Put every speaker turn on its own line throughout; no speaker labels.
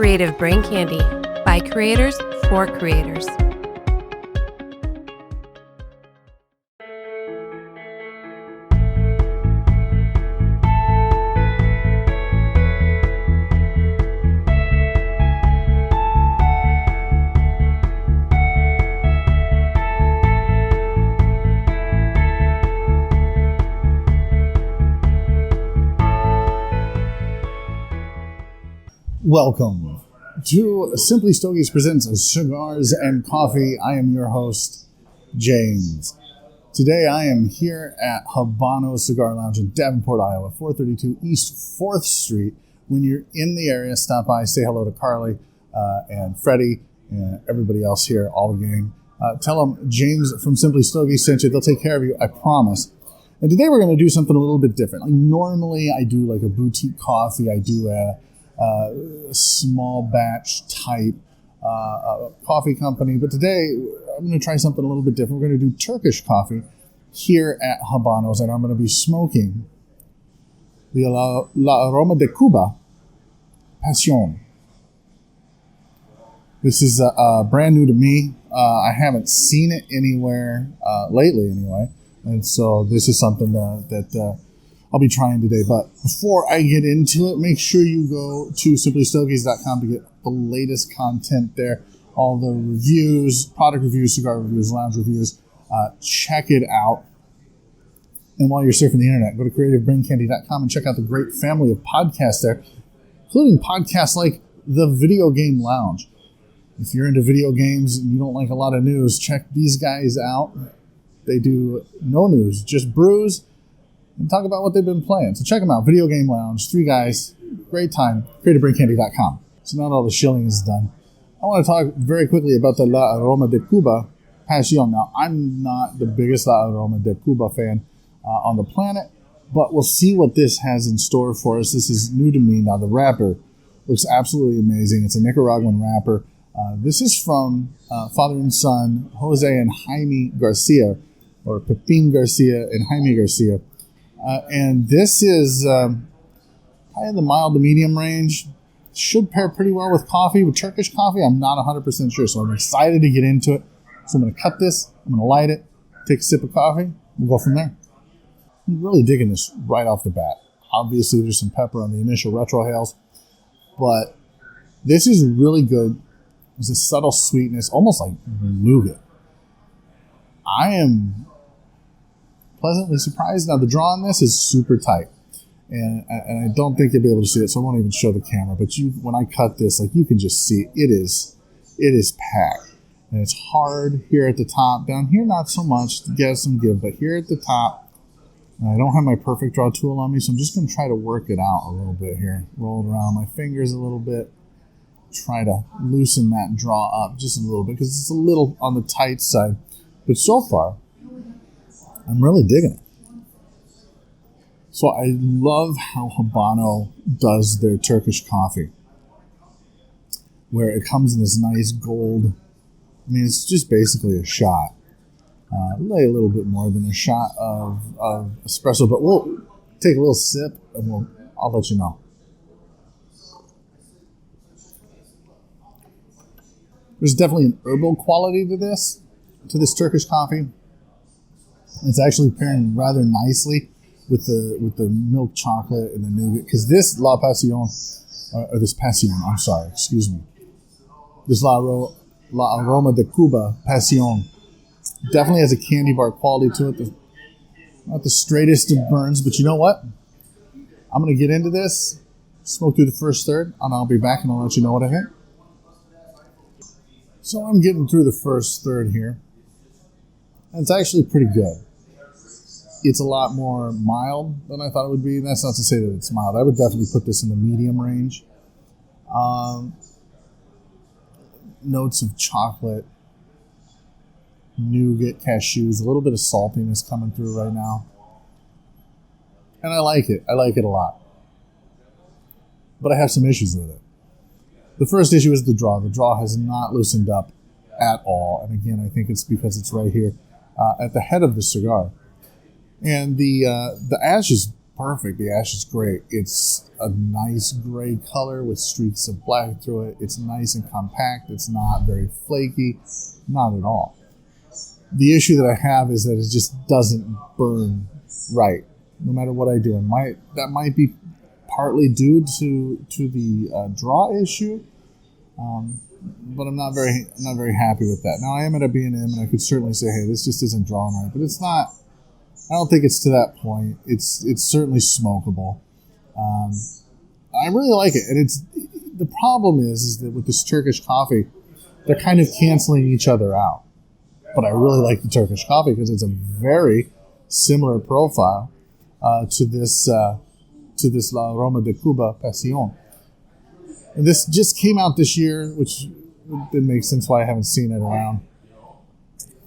Creative Brain Candy by creators for creators.
Welcome to Simply Stogies presents Cigars and Coffee. I am your host, James. Today I am here at Habano Cigar Lounge in Davenport, Iowa, 432 East 4th Street. When you're in the area, stop by, say hello to Carly and Freddie and everybody else here, all the gang. Tell them James from Simply Stogies sent you. They'll take care of you, I promise. And today we're going to do something a little bit different. Like normally I do like a boutique coffee. I do a small batch type coffee company. But today, I'm going to try something a little bit different. We're going to do Turkish coffee here at Habanos, and I'm going to be smoking the La Aroma de Cuba Pasión. This is brand new to me. I haven't seen it anywhere lately anyway. And so this is something that I'll be trying today. But before I get into it, make sure you go to simplystogies.com to get the latest content there. All the reviews, product reviews, cigar reviews, lounge reviews. Check it out. And while you're surfing the internet, go to creativebraincandy.com and check out the great family of podcasts there, including podcasts like the Video Game Lounge. If you're into video games and you don't like a lot of news, check these guys out. They do no news, just brews, and talk about what they've been playing. So check them out. Video Game Lounge. 3 guys. Great time. CreativeBrainCandy.com. So now that all the shilling is done, I want to talk very quickly about the La Aroma de Cuba Pasión. Now, I'm not the biggest La Aroma de Cuba fan on the planet, but we'll see what this has in store for us. This is new to me. Now, the wrapper looks absolutely amazing. It's a Nicaraguan wrapper. This is from father and son, Jose and Jaime Garcia, or Pepin Garcia and Jaime Garcia. And this is probably in the mild to medium range. Should pair pretty well with coffee. With Turkish coffee, I'm not 100% sure. So I'm excited to get into it. So I'm going to cut this. I'm going to light it. Take a sip of coffee. We'll go from there. I'm really digging this right off the bat. Obviously, there's some pepper on the initial retrohales. But this is really good. There's a subtle sweetness, almost like nougat. I am pleasantly surprised. Now, the draw on this is super tight, and I don't think you'll be able to see it, so I won't even show the camera. But when I cut this, like you can just see it is packed, and it's hard here at the top. Down here, not so much to get some give, but here at the top, I don't have my perfect draw tool on me, so I'm just going to try to work it out a little bit here. Roll it around my fingers a little bit, try to loosen that draw up just a little bit because it's a little on the tight side. But so far, I'm really digging it. So I love how Habano does their Turkish coffee, where it comes in this nice gold. I mean, it's just basically a shot. Lay a little bit more than a shot of espresso, but we'll take a little sip and I'll let you know. There's definitely an herbal quality to this Turkish coffee. It's actually pairing rather nicely with the milk chocolate and the nougat, because this La Pasión, or this Pasión, I'm sorry, excuse me. This La Aroma de Cuba Pasión definitely has a candy bar quality to it. Not the straightest of burns, but you know what? I'm going to get into this, smoke through the first third, and I'll be back and I'll let you know what I think. So I'm getting through the first third here, and it's actually pretty good. It's a lot more mild than I thought it would be. That's not to say that it's mild. I would definitely put this in the medium range. Notes of chocolate, nougat, cashews, a little bit of saltiness coming through right now. And I like it. I like it a lot. But I have some issues with it. The first issue is the draw. The draw has not loosened up at all. And again, I think it's because it's right here at the head of the cigar. And the ash is perfect. The ash is great. It's a nice gray color with streaks of black through it. It's nice and compact. It's not very flaky. Not at all. The issue that I have is that it just doesn't burn right, no matter what I do. And that might be partly due to the draw issue, but I'm not very happy with that. Now I am at a B&M, and I could certainly say, hey, this just isn't drawn right, but it's not. I don't think it's to that point. It's certainly smokable. I really like it, and the problem is that with this Turkish coffee, they're kind of canceling each other out. But I really like the Turkish coffee because it's a very similar profile to this Aroma de Cuba Pasión. And this just came out this year, which didn't make sense why I haven't seen it around.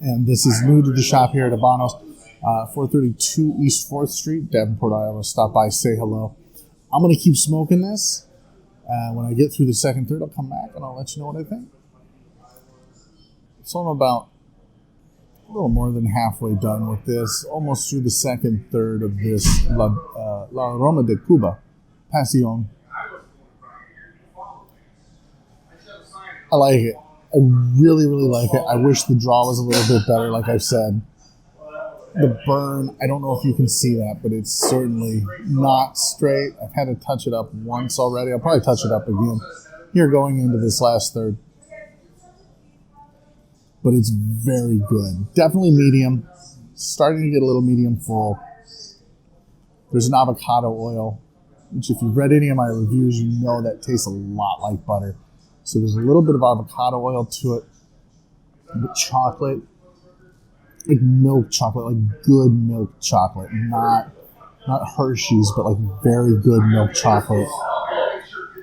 And this is new to the shop here at Habano's, 432 East 4th Street, Davenport, Iowa. Stop by, say hello. I'm going to keep smoking this. When I get through the second third, I'll come back and I'll let you know what I think. So I'm about a little more than halfway done with this, almost through the second third of this La Aroma de Cuba Pasión. I like it. I really, really like it. I wish the draw was a little bit better, like I've said. The burn, I don't know if you can see that, but it's certainly not straight. I've had to touch it up once already. I'll probably touch it up again here going into this last third. But it's very good. Definitely medium. Starting to get a little medium full. There's an avocado oil, which if you've read any of my reviews, you know that tastes a lot like butter. So there's a little bit of avocado oil to it. But chocolate, like milk chocolate, like good milk chocolate. Not Hershey's, but like very good milk chocolate.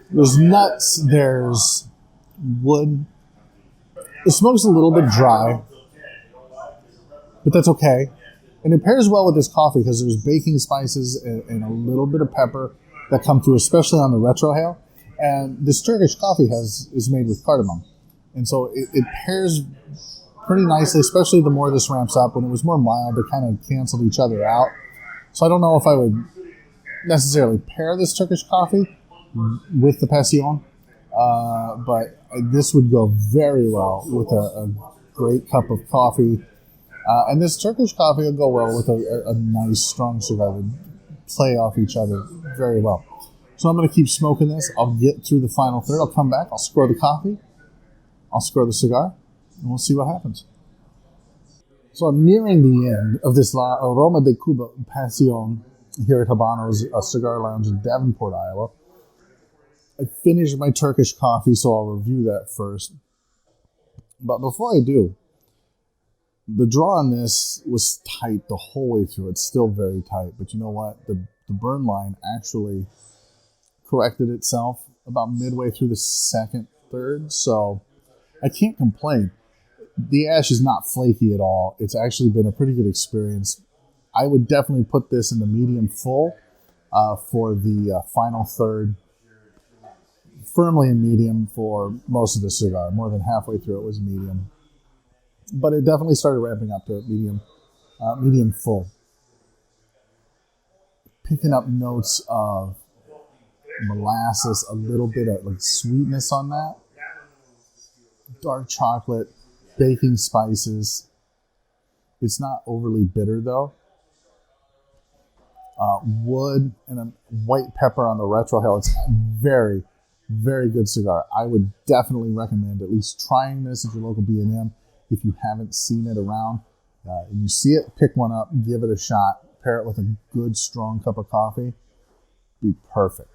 There's nuts, there's wood. The smoke's a little bit dry, but that's okay. And it pairs well with this coffee because there's baking spices and a little bit of pepper that come through, especially on the retrohale. And this Turkish coffee is made with cardamom. And so it pairs pretty nicely, especially the more this ramps up. When it was more mild, they kind of canceled each other out. So I don't know if I would necessarily pair this Turkish coffee with the Pasión. But this would go very well with a great cup of coffee. And this Turkish coffee will go well with a nice, strong cigar. They play off each other very well. So I'm going to keep smoking this. I'll get through the final third. I'll come back. I'll score the coffee. I'll score the cigar. And we'll see what happens. So I'm nearing the end of this La Aroma de Cuba Pasión here at Habano's Cigar Lounge in Davenport, Iowa. I finished my Turkish coffee, so I'll review that first. But before I do, the draw on this was tight the whole way through. It's still very tight. But you know what? The burn line actually corrected itself about midway through the second third. So I can't complain. The ash is not flaky at all. It's actually been a pretty good experience. I would definitely put this in the medium full for the final third. Firmly in medium for most of the cigar. More than halfway through it was medium. But it definitely started ramping up to medium full. Picking up notes of molasses, a little bit of like sweetness on that. Dark chocolate, baking spices. It's not overly bitter though. Wood and a white pepper on the retrohale. It's very, very good cigar. I would definitely recommend at least trying this at your local B&M if you haven't seen it around. And you see it, pick one up, give it a shot, pair it with a good, strong cup of coffee. Be perfect.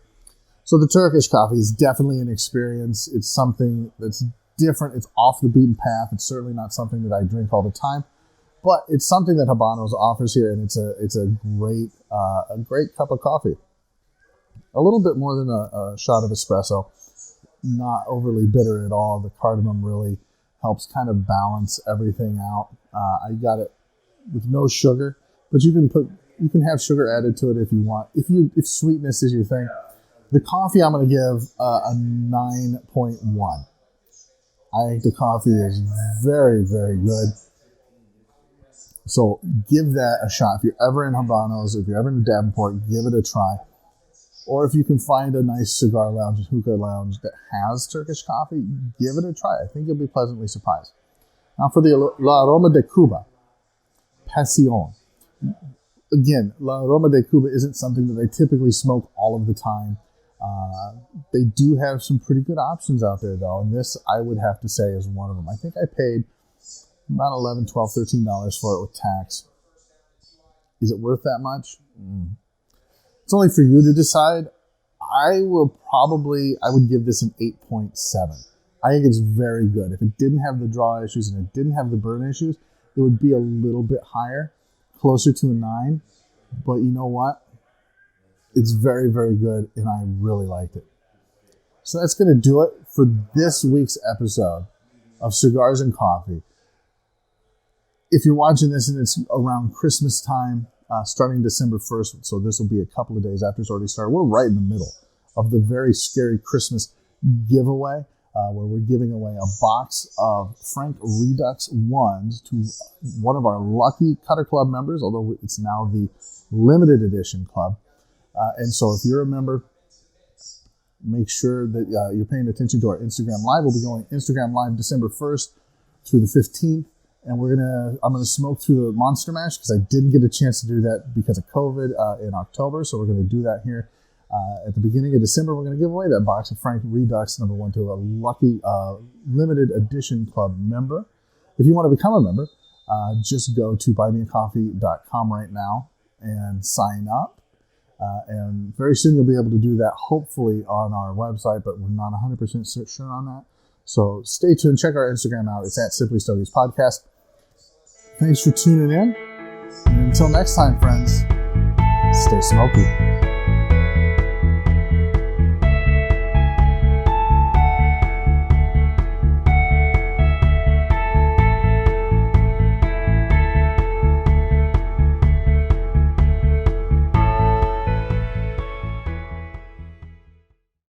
So the Turkish coffee is definitely an experience. It's something that's different. It's off the beaten path. It's certainly not something that I drink all the time, but it's something that Habano's offers here, and it's a great cup of coffee. A little bit more than a shot of espresso. Not overly bitter at all. The cardamom really helps kind of balance everything out. I got it with no sugar, but you can have sugar added to it if you want. If sweetness is your thing. The coffee I'm going to give a 9.1. I think the coffee is very, very good. So give that a shot. If you're ever in Habanos, if you're ever in Davenport, give it a try. Or if you can find a nice cigar lounge, hookah lounge that has Turkish coffee, give it a try. I think you'll be pleasantly surprised. Now for the La Aroma de Cuba Pasión. Again, La Aroma de Cuba isn't something that they typically smoke all of the time. They do have some pretty good options out there, though, and this, I would have to say, is one of them. I think I paid about $11, $12, $13 for it with tax. Is it worth that much? It's only for you to decide. I would give this an 8.7. I think it's very good. If it didn't have the draw issues and it didn't have the burn issues, it would be a little bit higher, closer to a 9. But you know what? It's very, very good, and I really liked it. So that's going to do it for this week's episode of Cigars and Coffee. If you're watching this and it's around Christmas time, starting December 1st, so this will be a couple of days after it's already started, we're right in the middle of the very scary Christmas giveaway, where we're giving away a box of Frank Redux 1s to one of our lucky Cutter Club members, although it's now the limited edition club. And so if you're a member, make sure that you're paying attention to our Instagram Live. We'll be going Instagram Live December 1st through the 15th. And I'm gonna smoke through the Monster Mash because I didn't get a chance to do that because of COVID in October. So we're gonna do that here at the beginning of December. We're gonna give away that box of Frank Redux #1 to a lucky limited edition club member. If you want to become a member, just go to buymeacoffee.com right now and sign up. And very soon you'll be able to do that, hopefully on our website, but we're not 100% sure on that. So stay tuned. Check our Instagram out. It's at Simply Stogies Podcast. Thanks for tuning in. And until next time, friends, stay smoky.